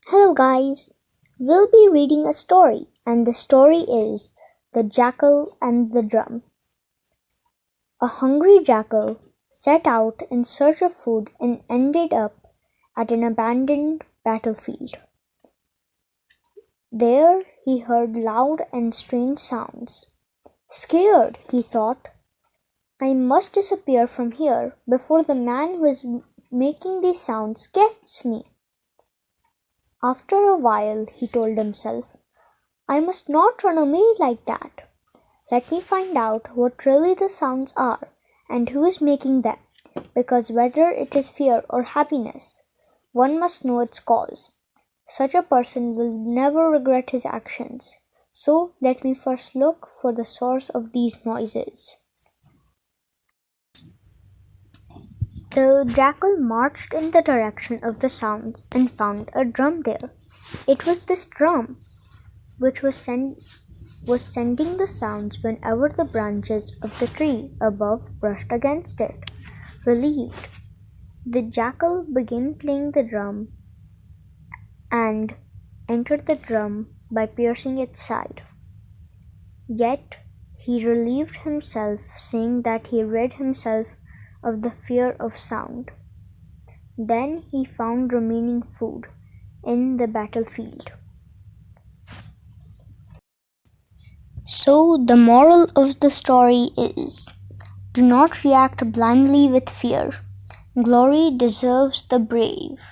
Hello guys, we'll be reading a story and the story is The Jackal and the Drum. A hungry jackal set out in search of food and ended up at an abandoned battlefield. There he heard loud and strange sounds. Scared, he thought, I must disappear from here before the man who is making these sounds gets me. After a while, he told himself, I must not run away like that. Let me find out what really the sounds are and who is making them, because whether it is fear or happiness, one must know its cause. Such a person will never regret his actions. So let me first look for the source of these noises. The jackal marched in the direction of the sounds and found a drum there. It was this drum which was sending the sounds whenever the branches of the tree above brushed against it. Relieved, the jackal began playing the drum and entered the drum by piercing its side. Yet he relieved himself, saying that he rid himself of the fear of sound. Then he found remaining food in the battlefield. So the moral of the story is, do not react blindly with fear. Glory deserves the brave.